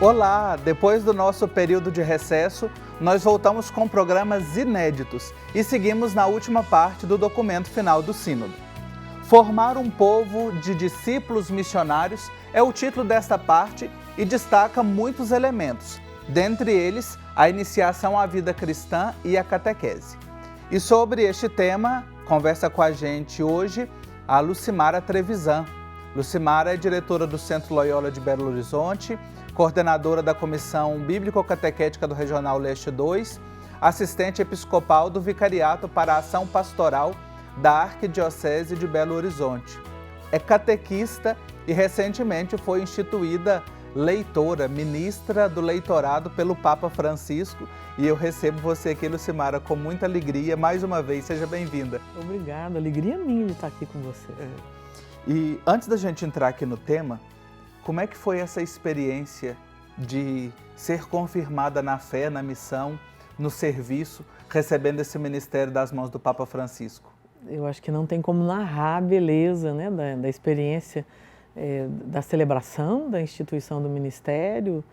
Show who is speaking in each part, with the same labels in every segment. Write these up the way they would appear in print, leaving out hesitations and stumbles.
Speaker 1: Olá! Depois do nosso período de recesso, nós voltamos com programas inéditos e seguimos na última parte do documento final do Sínodo. Formar um povo de discípulos missionários é o título desta parte e destaca muitos elementos, dentre eles a iniciação à vida cristã e a catequese. E sobre este tema, conversa com a gente hoje a Lucimara Trevisan. Lucimara é diretora do Centro Loyola de Belo Horizonte, coordenadora da Comissão Bíblico-Catequética do Regional Leste 2, assistente episcopal do Vicariato para a Ação Pastoral da Arquidiocese de Belo Horizonte. É catequista e recentemente foi instituída leitora, ministra do leitorado pelo Papa Francisco. E eu recebo você aqui, Lucimara, com muita alegria. Mais uma vez, seja bem-vinda.
Speaker 2: Obrigada, alegria minha de estar aqui com você.
Speaker 1: E antes da gente entrar aqui no tema, como é que foi essa experiência de ser confirmada na fé, na missão, no serviço, recebendo esse ministério das mãos do Papa Francisco?
Speaker 2: Eu acho que não tem como narrar a beleza, né, da experiência da celebração da instituição do ministério,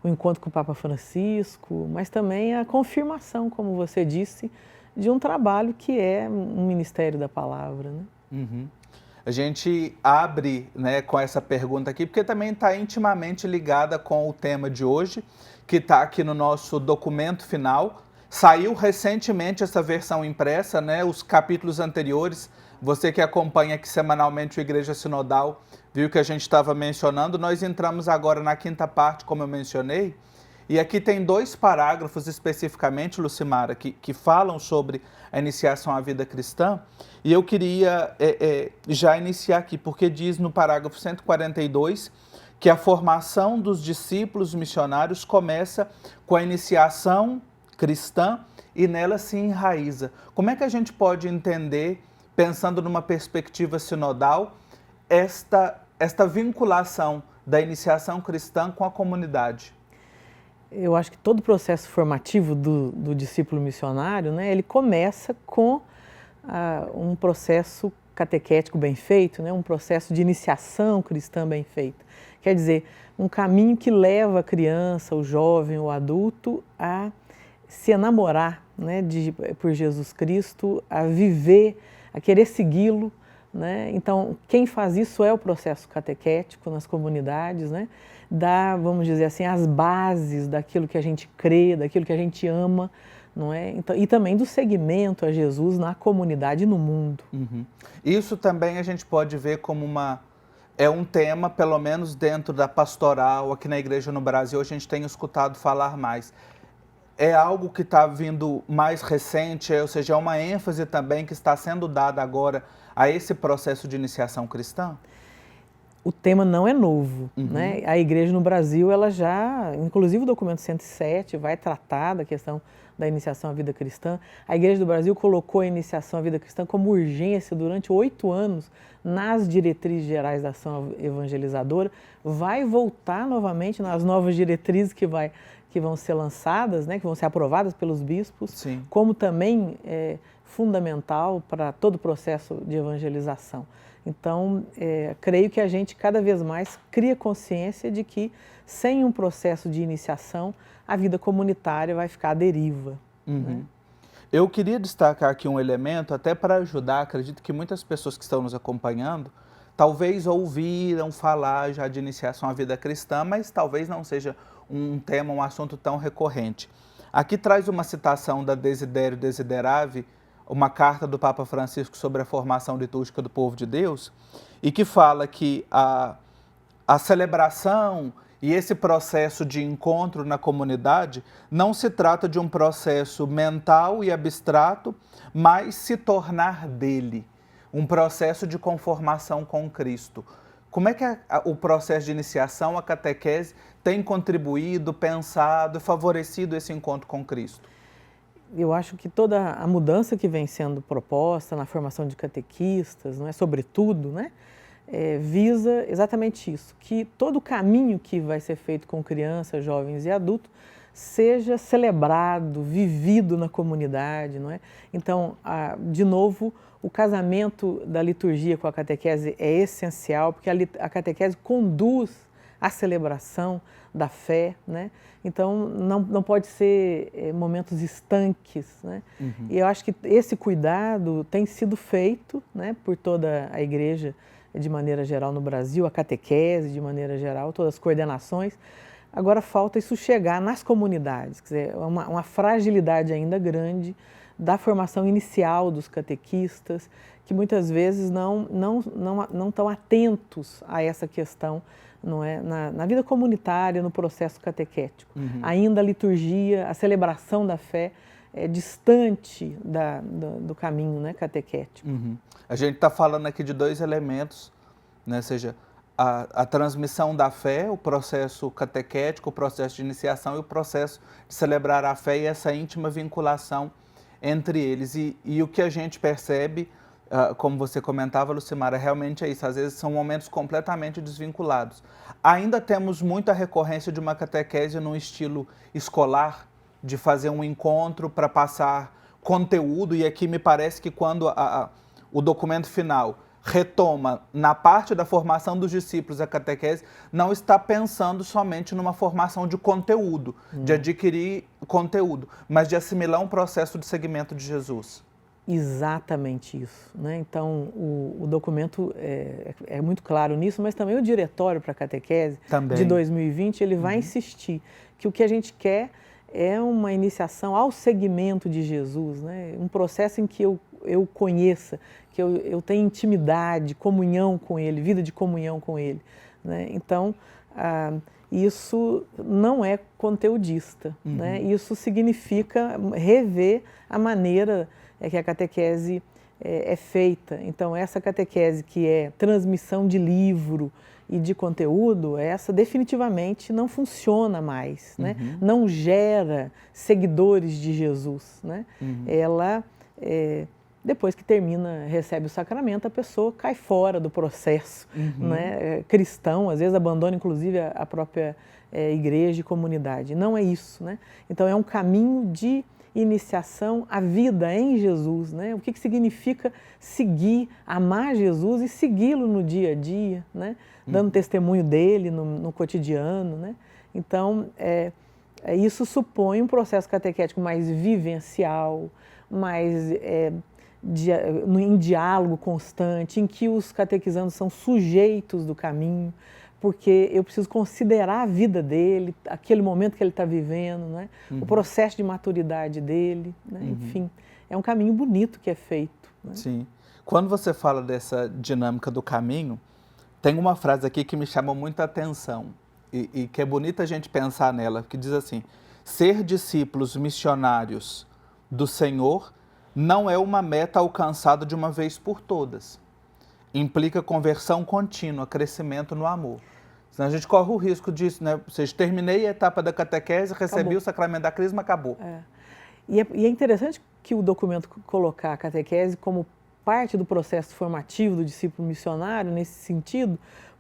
Speaker 2: o encontro com o Papa Francisco, mas também a confirmação, como você disse, de um trabalho que é um ministério da palavra, né?
Speaker 1: Uhum. A gente abre, né, com essa pergunta aqui, porque também está intimamente ligada com o tema de hoje, que está aqui no nosso documento final. Saiu recentemente essa versão impressa, né, os capítulos anteriores. Você que acompanha aqui semanalmente o Igreja Sinodal, viu que a gente estava mencionando. Nós entramos agora na quinta parte, como eu mencionei, e aqui tem 2 parágrafos especificamente, Lucimara, que falam sobre a iniciação à vida cristã. E eu queria já iniciar aqui, porque diz no parágrafo 142 que a formação dos discípulos missionários começa com a iniciação cristã e nela se enraiza. Como é que a gente pode entender, pensando numa perspectiva sinodal, esta vinculação da iniciação cristã com a comunidade?
Speaker 2: Eu acho que todo o processo formativo do discípulo missionário, né, ele começa com um processo catequético bem feito, né, um processo de iniciação cristã bem feito. Quer dizer, um caminho que leva a criança, o jovem, o adulto a se enamorar, né, por Jesus Cristo, a viver, a querer segui-lo, né? Então, quem faz isso é o processo catequético nas comunidades, né? Dá, vamos dizer assim, as bases daquilo que a gente crê, daquilo que a gente ama, não é? Então, e também do seguimento a Jesus na comunidade e no mundo.
Speaker 1: Uhum. Isso também a gente pode ver como é um tema, pelo menos dentro da pastoral, aqui na igreja no Brasil, a gente tem escutado falar mais. É algo que está vindo mais recente, ou seja, é uma ênfase também que está sendo dada agora a esse processo de iniciação cristã?
Speaker 2: O tema não é novo, né? A igreja no Brasil, ela já, inclusive o documento 107 vai tratar da questão da iniciação à vida cristã. A igreja do Brasil colocou a iniciação à vida cristã como urgência durante 8 anos nas diretrizes gerais da ação evangelizadora. Vai voltar novamente nas novas diretrizes que vão ser lançadas, né, que vão ser aprovadas pelos bispos.
Speaker 1: Sim.
Speaker 2: Como também é fundamental para todo o processo de evangelização. Então, creio que a gente cada vez mais cria consciência de que sem um processo de iniciação, a vida comunitária vai ficar à deriva.
Speaker 1: Uhum.
Speaker 2: Né?
Speaker 1: Eu queria destacar aqui um elemento, até para ajudar, acredito que muitas pessoas que estão nos acompanhando, talvez ouviram falar já de iniciação à vida cristã, mas talvez não seja um tema, um assunto tão recorrente. Aqui traz uma citação da Desidério Desideravi, uma carta do Papa Francisco sobre a formação litúrgica do povo de Deus, e que fala que a celebração e esse processo de encontro na comunidade não se trata de um processo mental e abstrato, mas se tornar dele, um processo de conformação com Cristo. Como é que o processo de iniciação, a catequese, tem contribuído, pensado e favorecido esse encontro com Cristo?
Speaker 2: Eu acho que toda a mudança que vem sendo proposta na formação de catequistas, não é, sobretudo, né, visa exatamente isso, que todo o caminho que vai ser feito com crianças, jovens e adultos seja celebrado, vivido na comunidade, não é? Então, de novo, o casamento da liturgia com a catequese é essencial, porque a catequese conduz a celebração da fé, né? Então, não pode ser momentos estanques, né? E eu acho que esse cuidado tem sido feito, né, por toda a igreja, de maneira geral no Brasil, a catequese de maneira geral, todas as coordenações. Agora falta isso chegar nas comunidades, quer dizer, uma fragilidade ainda grande da formação inicial dos catequistas, que muitas vezes não estão atentos a essa questão, não é? Na vida comunitária, no processo catequético. Ainda a liturgia, a celebração da fé é distante do caminho, né, catequético.
Speaker 1: A gente está falando aqui de dois elementos, né? Ou seja, a transmissão da fé, o processo catequético, o processo de iniciação e o processo de celebrar a fé e essa íntima vinculação entre eles. E o que a gente percebe, como você comentava, Lucimara, realmente é isso. Às vezes são momentos completamente desvinculados. Ainda temos muita recorrência de uma catequese no estilo escolar, de fazer um encontro para passar conteúdo. E aqui me parece que quando o documento final retoma na parte da formação dos discípulos a catequese, não está pensando somente numa formação de conteúdo, de adquirir conteúdo, mas de assimilar um processo de seguimento de Jesus.
Speaker 2: Exatamente isso, né? Então, o documento é muito claro nisso, mas também o diretório para a catequese de 2020, ele vai insistir que o que a gente quer é uma iniciação ao seguimento de Jesus, né? Um processo em que eu conheça, que eu tenha intimidade, comunhão com Ele, vida de comunhão com Ele, né? Então, isso não é conteudista, né? Isso significa rever a maneira que a catequese é feita. Então, essa catequese que é transmissão de livro e de conteúdo, essa definitivamente não funciona mais, né? Não gera seguidores de Jesus, né? Ela, depois que termina, recebe o sacramento, a pessoa cai fora do processo, né? Cristão, às vezes abandona inclusive a própria igreja e comunidade. Não é isso, né? Então, é um caminho de iniciação à vida em Jesus, né? O que significa seguir, amar Jesus e segui-lo no dia a dia, né? Dando testemunho dele no cotidiano, né? Então, isso supõe um processo catequético mais vivencial, mais em diálogo constante, em que os catequizandos são sujeitos do caminho, porque eu preciso considerar a vida dele, aquele momento que ele está vivendo, né? O processo de maturidade dele, né? Enfim, é um caminho bonito que é feito, né?
Speaker 1: Sim. Quando você fala dessa dinâmica do caminho, tem uma frase aqui que me chama muita atenção e que é bonita a gente pensar nela, que diz assim: ser discípulos missionários do Senhor não é uma meta alcançada de uma vez por todas. Implica conversão contínua, crescimento no amor. Senão a gente corre o risco disso, né? Ou seja, terminei a etapa da catequese, recebi o sacramento da crisma, acabou.
Speaker 2: E é interessante que o documento colocar a catequese como parte do processo formativo do discípulo missionário, nesse sentido,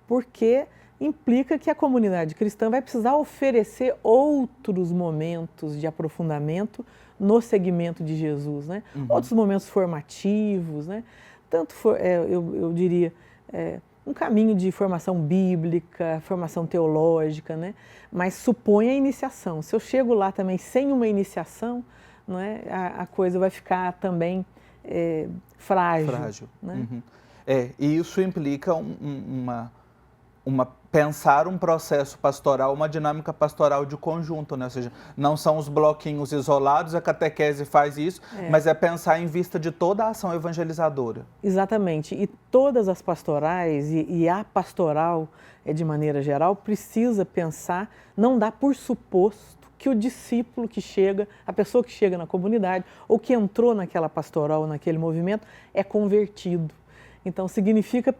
Speaker 2: porque implica que a comunidade cristã vai precisar oferecer outros momentos de aprofundamento no seguimento de Jesus, né? Outros momentos formativos, né? Tanto, eu diria, um caminho de formação bíblica, formação teológica, né? Mas supõe a iniciação. Se eu chego lá também sem uma iniciação, não é? A coisa vai ficar também frágil. Né?
Speaker 1: E isso implica pensar um processo pastoral, uma dinâmica pastoral de conjunto, né? Ou seja, não são os bloquinhos isolados, a catequese faz isso, mas é pensar em vista de toda a ação evangelizadora.
Speaker 2: Exatamente, e todas as pastorais e a pastoral, de maneira geral, precisa pensar, não dá por suposto que o discípulo que chega, a pessoa que chega na comunidade ou que entrou naquela pastoral, naquele movimento, é convertido. Então, significa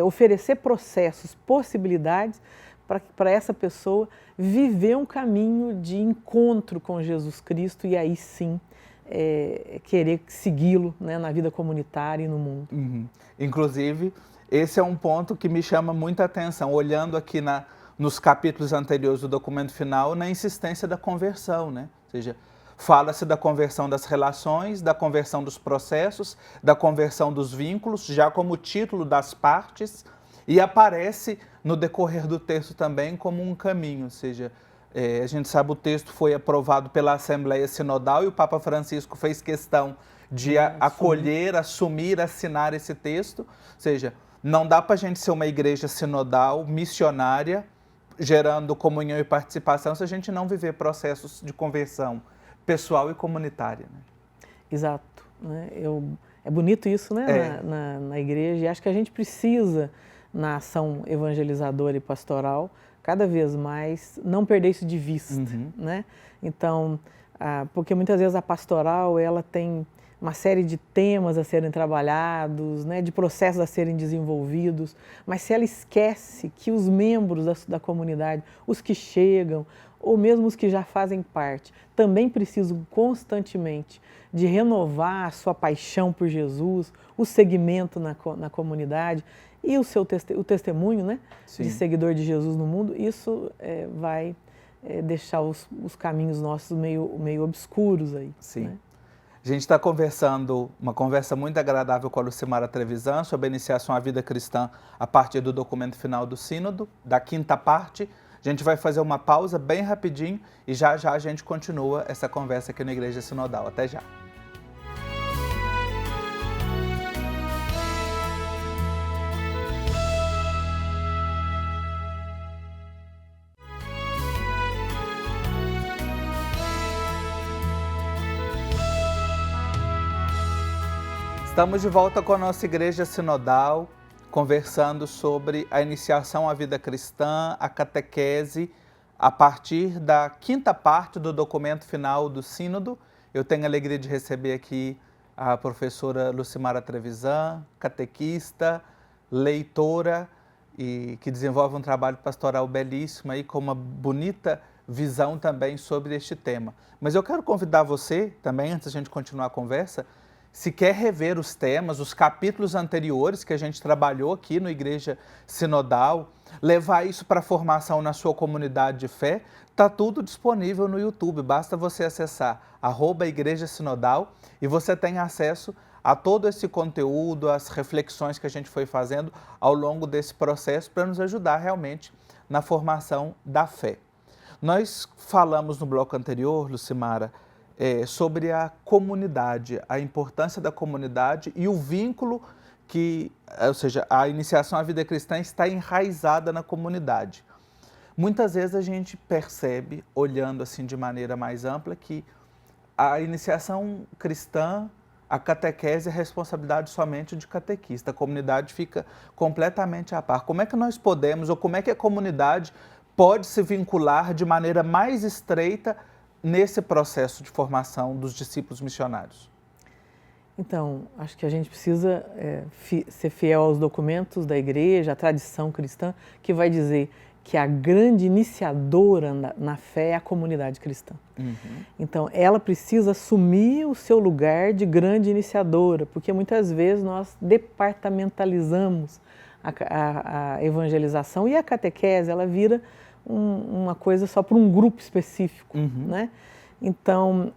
Speaker 2: oferecer processos, possibilidades para essa pessoa viver um caminho de encontro com Jesus Cristo e aí sim querer segui-lo, né, na vida comunitária e no mundo.
Speaker 1: Inclusive, esse é um ponto que me chama muita atenção, olhando aqui nos capítulos anteriores do documento final, na insistência da conversão, né? Ou seja, fala-se da conversão das relações, da conversão dos processos, da conversão dos vínculos, já como título das partes, E aparece no decorrer do texto também como um caminho, ou seja, a gente sabe o texto foi aprovado pela Assembleia Sinodal e o Papa Francisco fez questão de acolher, assumir, assinar esse texto, ou seja, não dá para a gente ser uma igreja sinodal, missionária, gerando comunhão e participação se a gente não viver processos de conversão pessoal e comunitária. Né?
Speaker 2: Exato. Né? É bonito isso, né? Na igreja, e acho que a gente precisa, na ação evangelizadora e pastoral, cada vez mais não perder isso de vista. Né? Então, porque muitas vezes a pastoral ela tem uma série de temas a serem trabalhados, né, de processos a serem desenvolvidos, mas se ela esquece que os membros da comunidade, os que chegam, ou mesmo os que já fazem parte, também precisam constantemente de renovar a sua paixão por Jesus, o segmento na comunidade e o testemunho, né, de seguidor de Jesus no mundo, isso vai deixar os caminhos nossos meio obscuros aí.
Speaker 1: Sim.
Speaker 2: Né?
Speaker 1: A gente está conversando, uma conversa muito agradável com a Lucimara Trevisan sobre a iniciação à vida cristã a partir do documento final do Sínodo, da 5ª parte. A gente vai fazer uma pausa bem rapidinho e já a gente continua essa conversa aqui na Igreja Sinodal. Até já! Estamos de volta com a nossa Igreja Sinodal, conversando sobre a iniciação à vida cristã, a catequese, a partir da 5ª parte do documento final do Sínodo. Eu tenho a alegria de receber aqui a professora Lucimara Trevisan, catequista, leitora, e que desenvolve um trabalho pastoral belíssimo aí, com uma bonita visão também sobre este tema. Mas eu quero convidar você também, antes da gente continuar a conversa, se quer rever os temas, os capítulos anteriores que a gente trabalhou aqui no Igreja Sinodal, levar isso para a formação na sua comunidade de fé, está tudo disponível no YouTube. Basta você acessar @Igreja Sinodal e você tem acesso a todo esse conteúdo, as reflexões que a gente foi fazendo ao longo desse processo para nos ajudar realmente na formação da fé. Nós falamos no bloco anterior, Lucimara, sobre a comunidade, a importância da comunidade e o vínculo que, ou seja, a iniciação à vida cristã está enraizada na comunidade. Muitas vezes a gente percebe, olhando assim de maneira mais ampla, que a iniciação cristã, a catequese é responsabilidade somente de catequista, a comunidade fica completamente à par. Como é que nós podemos, ou como é que a comunidade pode se vincular de maneira mais estreita nesse processo de formação dos discípulos missionários?
Speaker 2: Então, acho que a gente precisa ser fiel aos documentos da igreja, à tradição cristã, que vai dizer que a grande iniciadora na fé é a comunidade cristã. Então, ela precisa assumir o seu lugar de grande iniciadora, porque muitas vezes nós departamentalizamos a evangelização e a catequese, ela vira uma coisa só para um grupo específico, né? Então,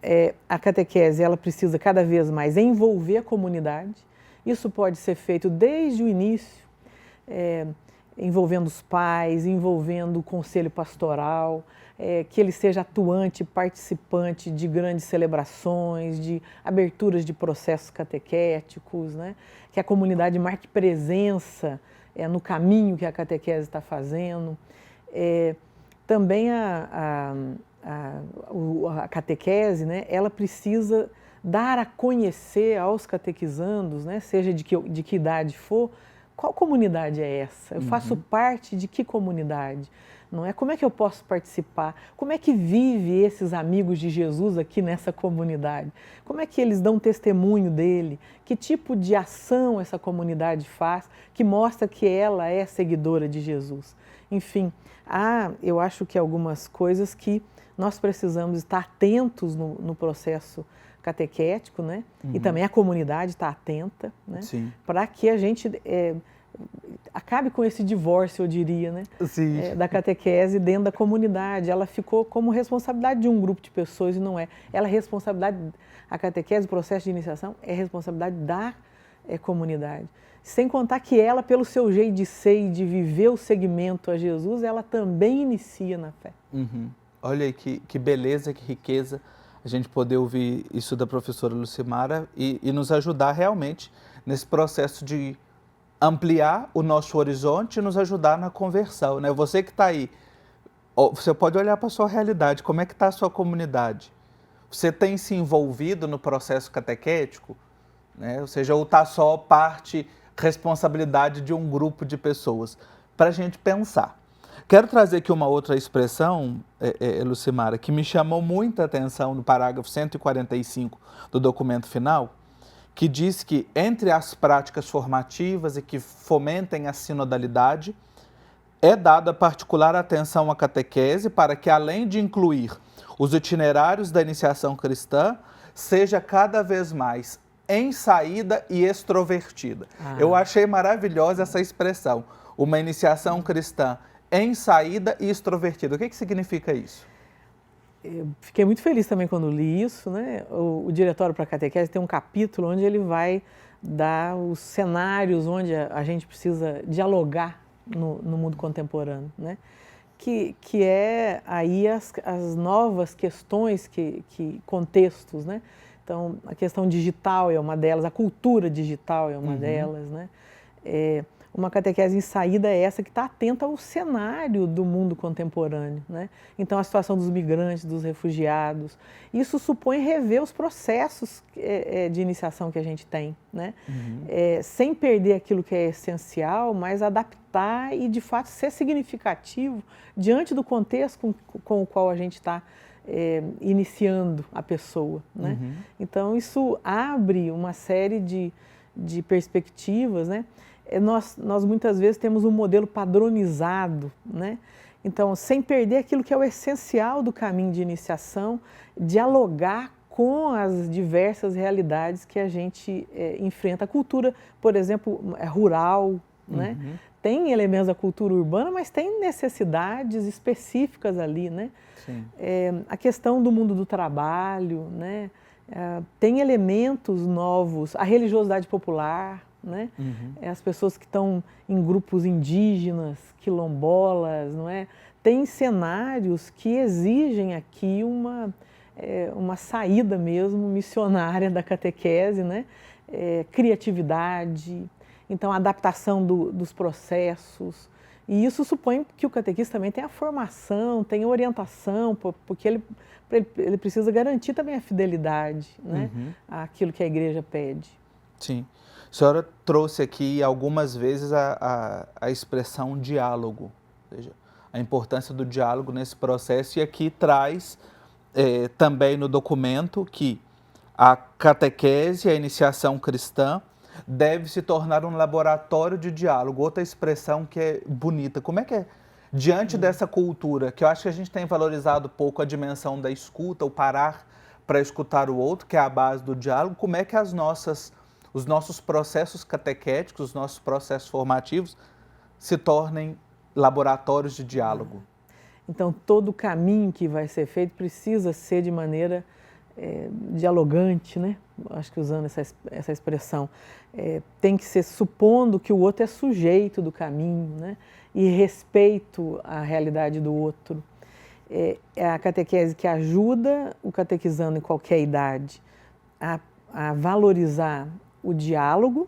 Speaker 2: a catequese, ela precisa cada vez mais envolver a comunidade. Isso pode ser feito desde o início, envolvendo os pais, envolvendo o conselho pastoral, que ele seja atuante, participante de grandes celebrações, de aberturas de processos catequéticos, né? Que a comunidade marque presença no caminho que a catequese está fazendo. Também a catequese, né, ela precisa dar a conhecer aos catequizandos, né, seja de que idade for, qual comunidade é essa? Eu faço parte de que comunidade? Não é? Como é que eu posso participar? Como é que vive esses amigos de Jesus aqui nessa comunidade? Como é que eles dão testemunho dele? Que tipo de ação essa comunidade faz que mostra que ela é seguidora de Jesus? Enfim, eu acho que algumas coisas que nós precisamos estar atentos no processo catequético, né? E também a comunidade está atenta, né? Para que a gente acabe com esse divórcio, eu diria, né? Da catequese dentro da comunidade. Ela ficou como responsabilidade de um grupo de pessoas e não é. Ela é responsabilidade, a catequese, o processo de iniciação, é responsabilidade comunidade. Sem contar que ela, pelo seu jeito de ser e de viver o seguimento a Jesus, ela também inicia na fé.
Speaker 1: Uhum. Olha aí que beleza, que riqueza a gente poder ouvir isso da professora Lucimara e nos ajudar realmente nesse processo de ampliar o nosso horizonte e nos ajudar na conversão, né? Você que está aí, você pode olhar para a sua realidade, como é que está a sua comunidade? Você tem se envolvido no processo catequético? Né? Ou seja, ou está só responsabilidade de um grupo de pessoas? Para a gente pensar. Quero trazer aqui uma outra expressão, Lucimara, que me chamou muita atenção no parágrafo 145 do documento final, que diz que entre as práticas formativas e que fomentem a sinodalidade, é dada particular atenção à catequese para que, além de incluir os itinerários da iniciação cristã, seja cada vez mais ensaída e extrovertida. Eu achei maravilhosa essa expressão, uma iniciação cristã ensaída e extrovertida. O que significa isso?
Speaker 2: Eu fiquei muito feliz também quando li isso, né? O Diretório para a Catequese tem um capítulo onde ele vai dar os cenários onde a gente precisa dialogar no mundo contemporâneo, né? Que é aí as novas questões, contextos, né? Então, a questão digital é uma delas, a cultura digital é uma delas, né? Uma catequese em saída é essa que está atenta ao cenário do mundo contemporâneo, né? Então, a situação dos migrantes, dos refugiados, isso supõe rever os processos de iniciação que a gente tem, né? Sem perder aquilo que é essencial, mas adaptar e, de fato, ser significativo diante do contexto com o qual a gente está iniciando a pessoa, né? Então, isso abre uma série de perspectivas, né? Nós muitas vezes temos um modelo padronizado, né? Então, sem perder aquilo que é o essencial do caminho de iniciação, dialogar com as diversas realidades que a gente enfrenta. A cultura, por exemplo, é rural, né? Tem elementos da cultura urbana, mas tem necessidades específicas ali, né? A questão do mundo do trabalho, né? Tem elementos novos, a religiosidade popular, né? As pessoas que estão em grupos indígenas, quilombolas, não é? Tem cenários que exigem aqui uma saída mesmo missionária da catequese, né? Criatividade, então adaptação dos processos. E isso supõe que o catequista também tem a formação, tem a orientação, porque ele precisa garantir também a fidelidade, né? Àquilo que a igreja pede.
Speaker 1: Sim. A senhora trouxe aqui algumas vezes a expressão diálogo, ou seja, a importância do diálogo nesse processo, e aqui traz também no documento que a catequese, a iniciação cristã, deve se tornar um laboratório de diálogo. Outra expressão que é bonita. Como é que é, diante dessa cultura, que eu acho que a gente tem valorizado pouco a dimensão da escuta, o parar para escutar o outro, que é a base do diálogo, como é que os nossos processos catequéticos, os nossos processos formativos se tornem laboratórios de diálogo?
Speaker 2: Então, todo o caminho que vai ser feito precisa ser de maneira dialogante, né? Acho que usando essa expressão. Tem que ser supondo que o outro é sujeito do caminho, né? E respeito à realidade do outro. É a catequese que ajuda o catequizando em qualquer idade a valorizar o diálogo,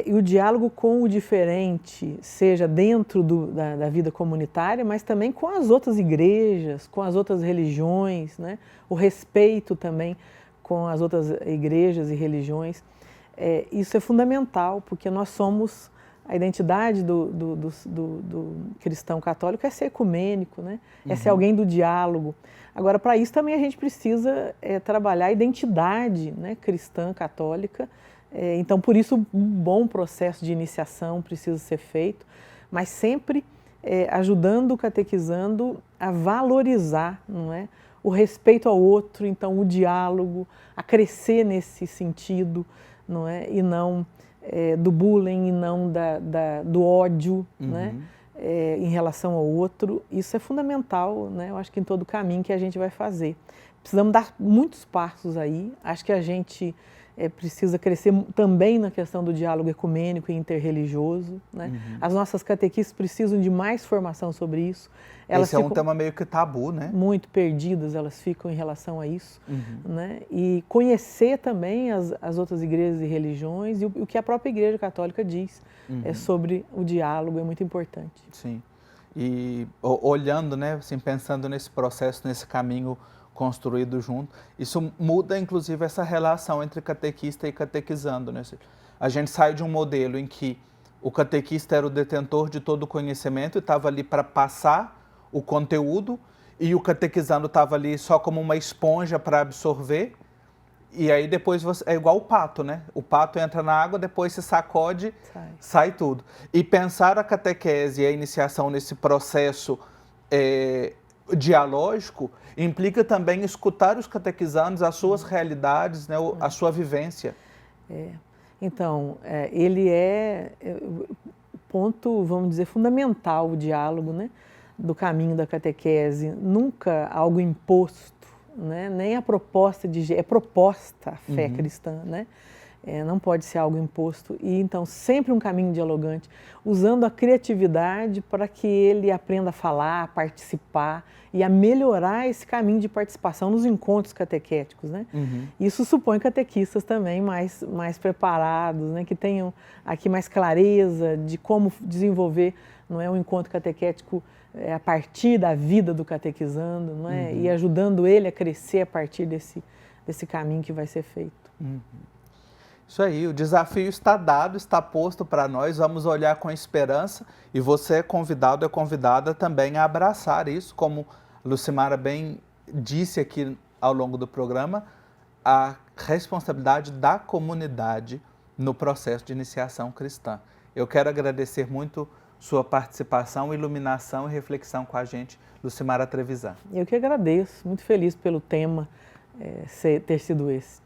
Speaker 2: e o diálogo com o diferente, seja dentro da vida comunitária, mas também com as outras igrejas, com as outras religiões, né? O respeito também com as outras igrejas e religiões. Isso é fundamental, porque nós somos, a identidade do cristão católico é ser ecumênico, né? É ser alguém do diálogo. Agora, para isso também a gente precisa trabalhar a identidade, né, cristã católica. Então, por isso, um bom processo de iniciação precisa ser feito, mas sempre ajudando o catequizando a valorizar, não é? O respeito ao outro, então o diálogo, a crescer nesse sentido, não é? E não do bullying, e não do ódio, né? Em relação ao outro. Isso é fundamental, né? Eu acho que em todo caminho que a gente vai fazer. precisamos dar muitos passos aí. Acho que a gente precisa crescer também na questão do diálogo ecumênico e interreligioso, né? As nossas catequistas precisam de mais formação sobre isso.
Speaker 1: Esse é um tema meio que tabu, né?
Speaker 2: Muito perdidas elas ficam em relação a isso, né? E conhecer também as outras igrejas e religiões e o que a própria Igreja Católica diz sobre o diálogo é muito importante.
Speaker 1: Sim. E olhando, né, assim, pensando nesse processo, nesse caminho construído junto, isso muda inclusive essa relação entre catequista e catequizando, né? A gente sai de um modelo em que o catequista era o detentor de todo o conhecimento e estava ali para passar o conteúdo e o catequizando estava ali só como uma esponja para absorver. E aí depois é igual o pato, né? O pato entra na água, depois se sacode, sai tudo. E pensar a catequese e a iniciação nesse processo dialógico implica também escutar os catequizandos, as suas realidades, né? A sua vivência.
Speaker 2: Então, ele é ponto, vamos dizer, fundamental, o diálogo, né? Do caminho da catequese, nunca algo imposto, né? Nem a proposta é proposta a fé cristã, né? Não pode ser algo imposto e então sempre um caminho dialogante, usando a criatividade para que ele aprenda a falar, a participar e a melhorar esse caminho de participação nos encontros catequéticos, né? Isso supõe catequistas também mais preparados, né? Que tenham aqui mais clareza de como desenvolver, não é, um encontro catequético a partir da vida do catequizando, não é? E ajudando ele a crescer a partir desse caminho que vai ser feito.
Speaker 1: Isso aí, o desafio está dado, está posto para nós, vamos olhar com esperança e você é convidado, é convidada também a abraçar isso, como Lucimara bem disse aqui ao longo do programa, a responsabilidade da comunidade no processo de iniciação cristã. Eu quero agradecer muito sua participação, iluminação e reflexão com a gente, Lucimara Trevisan.
Speaker 2: Eu que agradeço, muito feliz pelo tema ter sido esse.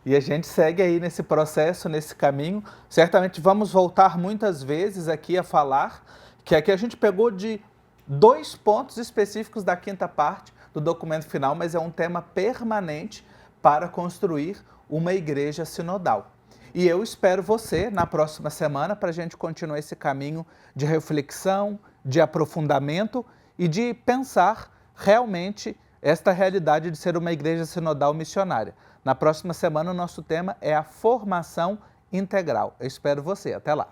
Speaker 1: E a gente segue aí nesse processo, nesse caminho. Certamente vamos voltar muitas vezes aqui a falar, que aqui a gente pegou de 2 pontos específicos da 5ª parte do documento final, mas é um tema permanente para construir uma igreja sinodal. E eu espero você na próxima semana para a gente continuar esse caminho de reflexão, de aprofundamento e de pensar realmente esta realidade de ser uma igreja sinodal missionária. Na próxima semana o nosso tema é a formação integral. Eu espero você. Até lá.